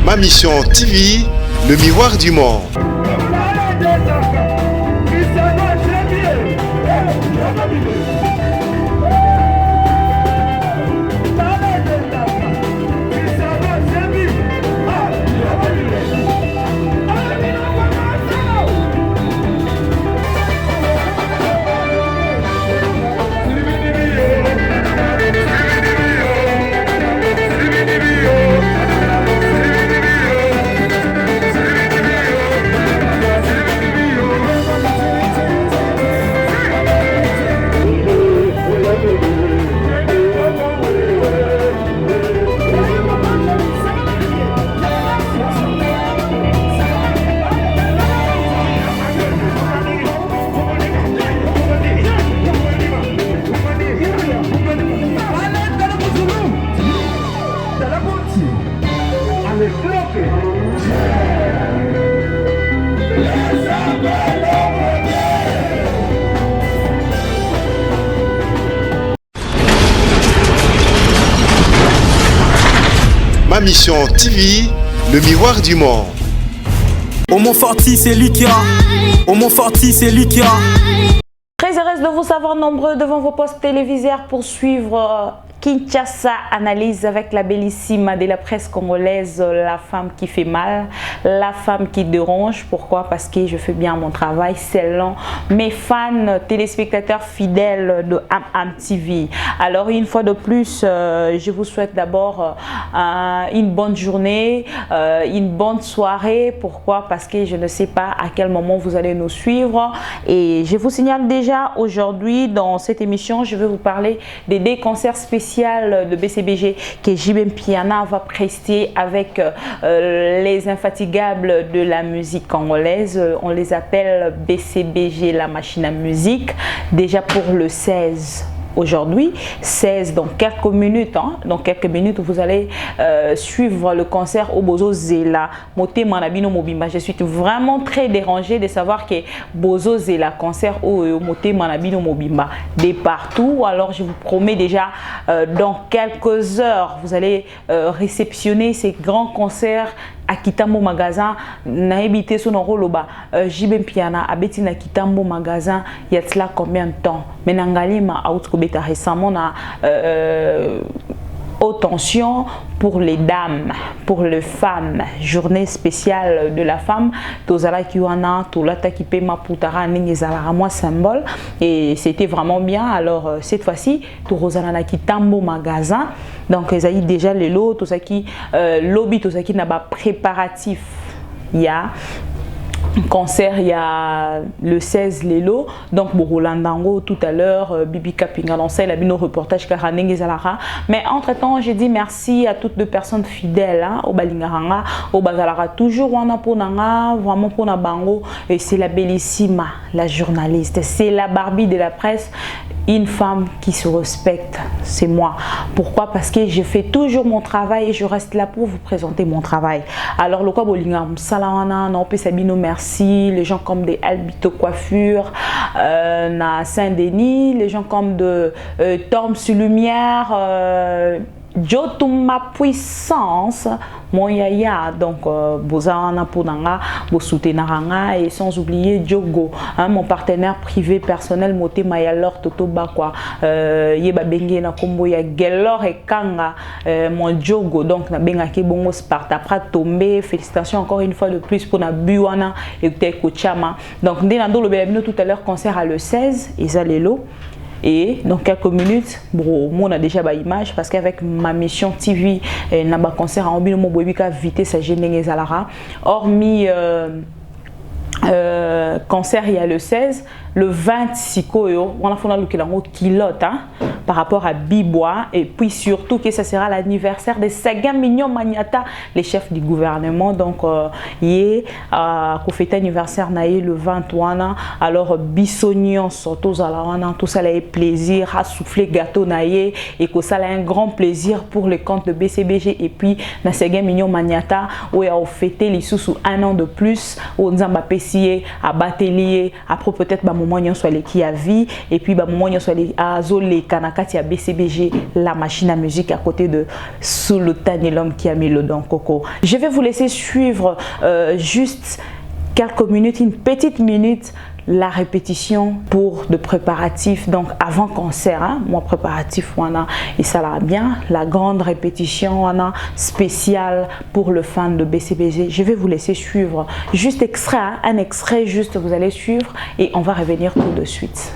Ma Mission TV, le miroir du monde. Ma Mission TV, le miroir du monde. Au Montforti, c'est lui qui a. Au Montforti, c'est lui qui a. Très heureuse de vous savoir nombreux devant vos postes téléviseurs pour suivre Kinshasa Analyse avec la bellissime de la presse congolaise, la femme qui fait mal, la femme qui dérange. Pourquoi? Parce que je fais bien mon travail selon mes fans, téléspectateurs fidèles de AM TV. Alors une fois de plus, je vous souhaite d'abord une bonne journée, une bonne soirée. Pourquoi? Parce que je ne sais pas à quel moment vous allez nous suivre. Et je vous signale déjà aujourd'hui dans cette émission, je vais vous parler des concerts spéciaux de BCBG que JB Mpiana va prester avec les infatigables de la musique congolaise. On les appelle BCBG, la machine à musique, déjà pour le 16. Aujourd'hui, 16 dans quelques minutes, dans quelques minutes, vous allez suivre le concert au Bozo Zela, Moté Manabino Mobimba. Je suis vraiment très dérangée de savoir que Bozo Zela, concert au Moté Manabino Mobimba, de partout. Alors, je vous promets déjà, dans quelques heures, vous allez réceptionner ces grands concerts à Kitambo Magasin. Na habité son roloba JB Mpiana abeti na Kitambo Magasin il y a cela combien de temps? Mais nangalima out kobeta récemment na haute tension pour les dames, pour les femmes, journée spéciale de la femme. Tozala kiwana, tolata kipema putara ningezala moi symbole et c'était vraiment bien. Alors cette fois-ci, Torozana na Kitambo Magasin. Donc ils ont déjà les lots, tout ça qui lobby, tout ça qui n'a pas préparatif. Il y a concert, il y a le 16 Lelo, donc Rolandango tout à l'heure, Bibi Kapinga lancé la bino reportage Karanenge Zalara. Mais entre temps, j'ai dit merci à toutes les personnes fidèles au Balingaranga, au Bazalara, toujours wana ponanga, vraiment pona bango, et c'est la bellissima, la journaliste, c'est la Barbie de la presse. Une femme qui se respecte, c'est moi. Pourquoi? Parce que je fais toujours mon travail et je reste là pour vous présenter mon travail. Alors, le quoi bolingam salawana, non Sabino merci, les gens comme des Albito Coiffure, na Saint-Denis, les gens comme de Tom sur Lumière, Jotuma Puissance, mon yaya, donc Bozana Ponanga, Bosutenaranga, et sans oublier Djogo, mon partenaire privé personnel, Moté Mayalor Toto Bakwa, Yeba Bengue na Kombo ya Gelor et Kanga, mon Djogo, donc na Bengake Bongo Sparta, Prat tombé, félicitations encore une fois de plus pour na Buana et Kochama. Donc, Ndenando le Béabino tout à l'heure, concert à le 16, Isalelo. Et dans quelques minutes, bro, on a déjà ba image parce qu'avec ma mission TV, n'a pas concert en bino mo boyika vite sa généné zalara. Hormis concert il y a le 16, le 26 koyo, on a fait un kilote par rapport à Bibois, et puis surtout que ça sera l'anniversaire de Saga Mignon Magnata, les chefs du gouvernement. Donc il qu'on fête anniversaire naïe le 21, alors Bissonion surtout tout ça a plaisir à souffler gâteau naïe et que ça a un grand plaisir pour les comptes de BCBG et puis na Saga Mignon Magnata où il a fêté les sous un an de plus où nous avons à Batelier après peut-être moment nyonso aleki ya vie et puis ba moment nyonso azoleka na kati ya BCBG, la machine à musique à côté de Sultan et l'homme qui a mis le don coco. Je vais vous laisser suivre juste quelques minutes, une petite minute, la répétition pour de préparatifs, donc avant concert, hein, mon préparatif voilà, et ça va bien, la grande répétition voilà, spéciale pour le fan de BCBG. Je vais vous laisser suivre juste extrait, hein, un extrait juste, vous allez suivre et on va revenir tout de suite.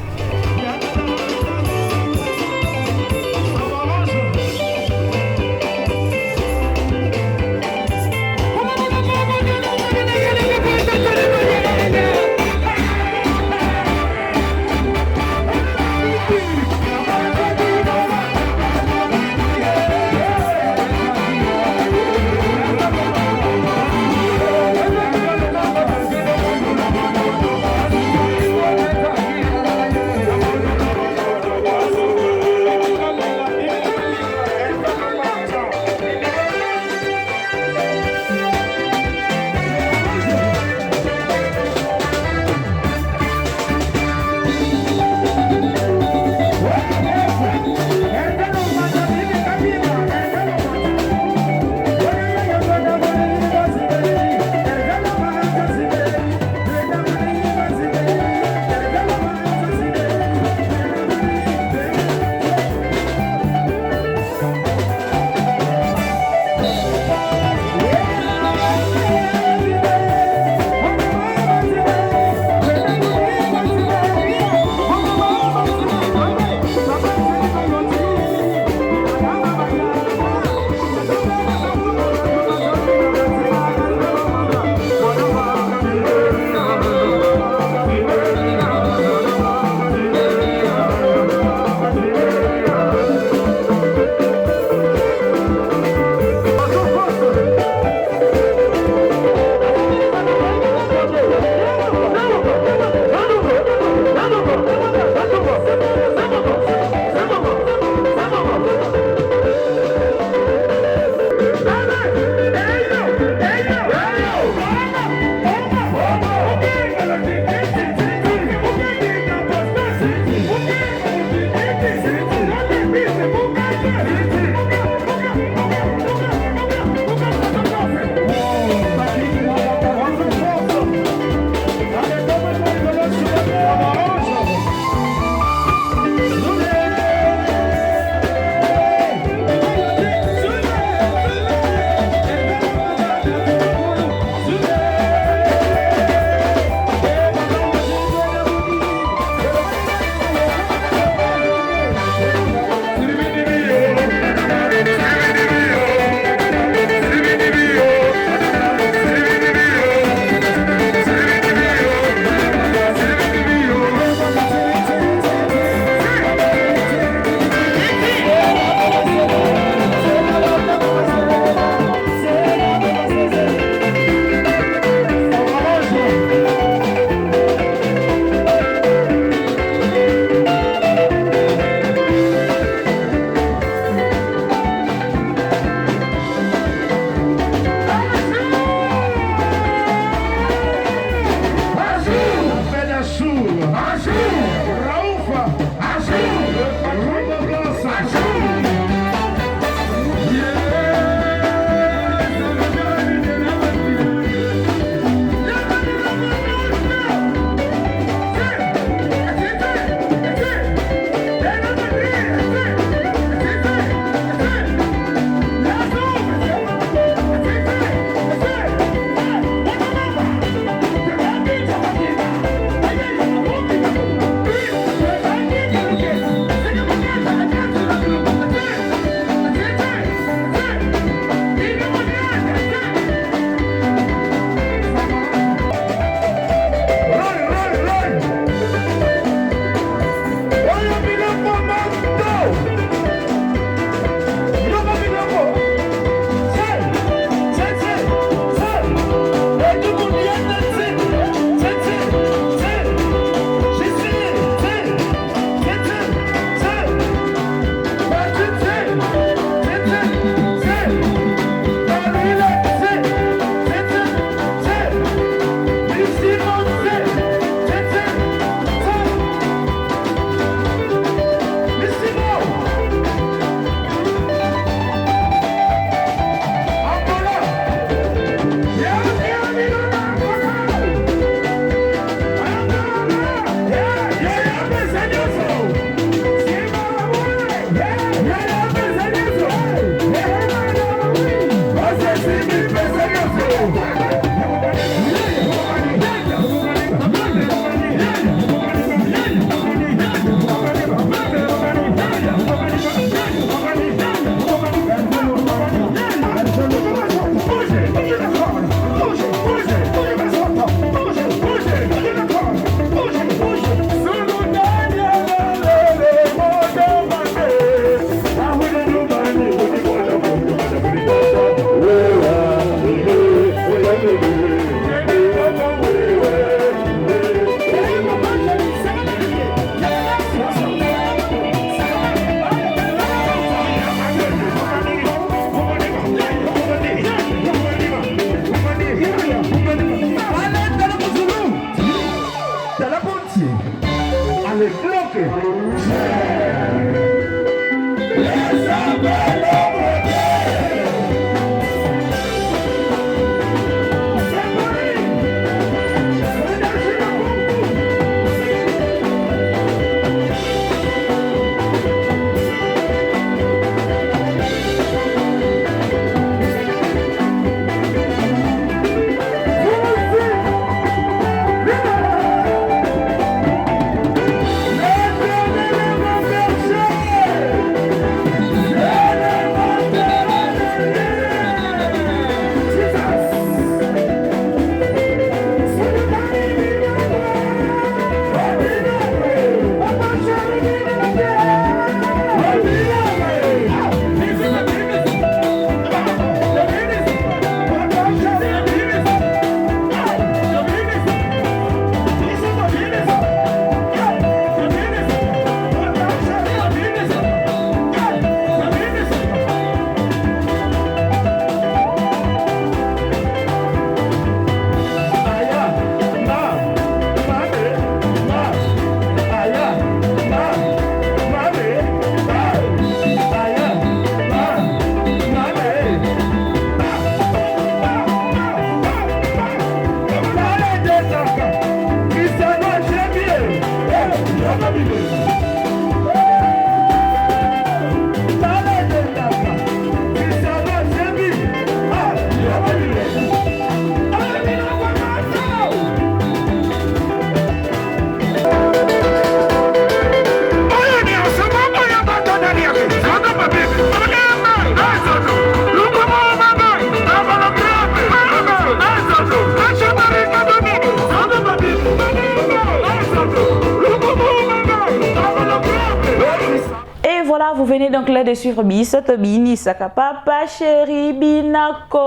Vous venez donc là de sur Bisoto Bini Saka Papa Chéri Binako.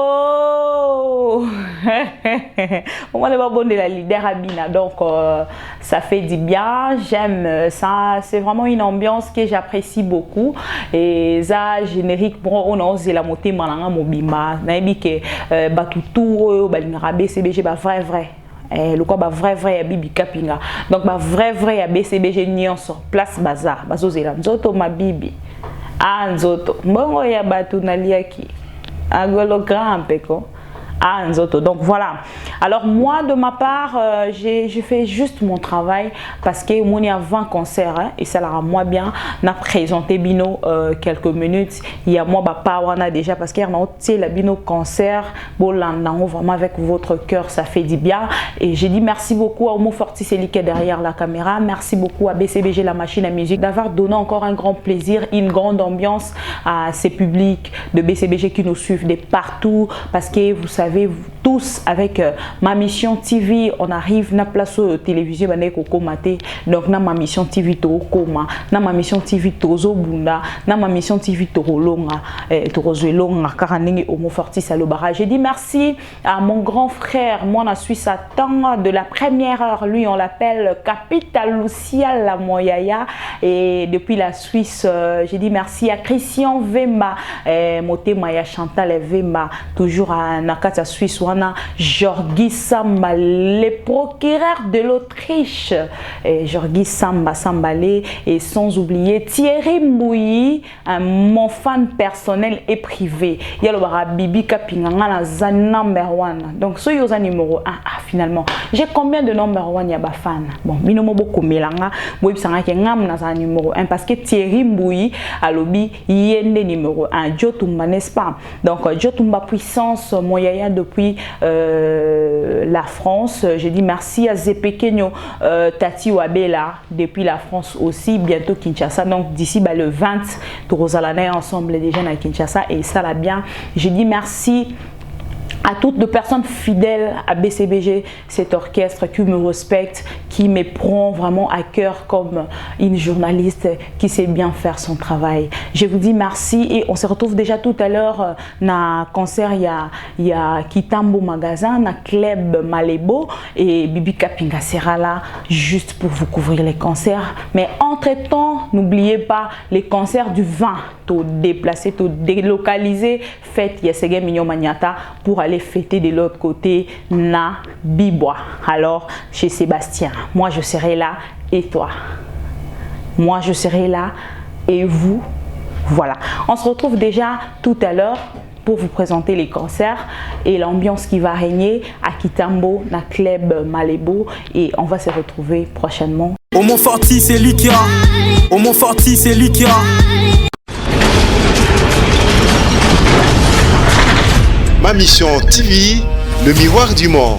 On est pas bon de la leader à Bina, donc ça fait du bien. J'aime ça, c'est vraiment une ambiance que j'apprécie beaucoup. Et ça générique bon on a osé la montée malanga mobima. Naïbi que batutu balinga BCBG ba vrai. Le quoi ba vrai bibi kapinga donc ba vrai ya BCBG nyonso place bazar bazozela nzoto mabibi nzoto mbongo ya batu naliaki agolo grand peko nzoto. Donc voilà, alors moi de ma part je fais juste mon travail parce que mon y a 20 concerts et ça leur moi bien n'a présenté bino quelques minutes il y a moi papa on a déjà parce qu'il y a la bino concert vraiment avec votre cœur ça fait du bien et j'ai dit merci beaucoup à Omo Forti Seli qui est derrière la caméra, merci beaucoup à BCBG la machine à musique d'avoir donné encore un grand plaisir, une grande ambiance à ces publics de BCBG qui nous suivent de partout parce que vous savez tous avec ma mission TV on arrive na place télévision donc na ma mission TV to koma na ma mission TV tozo bunda na ma mission TV to rolonga torozolonga karanenge Omo Forti Salobara. J'ai dit merci à mon grand frère moi na Suisse à temps de la première heure, lui on l'appelle Capital Lucia la Moyaya et depuis la Suisse j'ai dit merci à Christian Vemba Motema ya Chantal Vemba toujours à Nakata Suisse wana Jorgi Samba le procureur de l'Autriche Jorgi Samba Sambalé et sans oublier Thierry Mbouyi mon fan personnel et privé yalobara Bibi Kapinganga na za number 1 donc ce yoza numéro 1 finalement j'ai combien de number 1 ya ba fan bon binomo boko melanga boy sanga ke ngam na za numéro 1 parce que Thierry Mbouyi alobi yende numéro 1 Jotumba n'est-ce pas donc Jotumba puissance moyaya depuis la France. J'ai dit merci à Zepekenyo Tati Wabela depuis la France aussi, bientôt Kinshasa. Donc d'ici le 20, Torozalane ensemble les jeunes à Kinshasa et ça l'a bien. J'ai dit merci à toutes les personnes fidèles à BCBG, cet orchestre qui me respecte, qui me prend vraiment à cœur comme une journaliste qui sait bien faire son travail. Je vous dis merci et on se retrouve déjà tout à l'heure na concert il y a Kitambo Magasin, na Club Malebo et Bibi Kapinga sera là juste pour vous couvrir les concerts. Mais entre-temps, n'oubliez pas les concerts du 20, tout déplacer, tout délocaliser, faites Yesege Mignon Maniata pour aller fêter de l'autre côté na Bibois. Alors chez Sébastien, moi je serai là et toi. Moi je serai là et vous Voilà, on se retrouve déjà tout à l'heure pour vous présenter les concerts et l'ambiance qui va régner à Kitambo, na club Malébo, et on va se retrouver prochainement. Au Montforti, c'est Likia. Au Montforti, c'est Likia. Ma mission TV, le miroir du monde.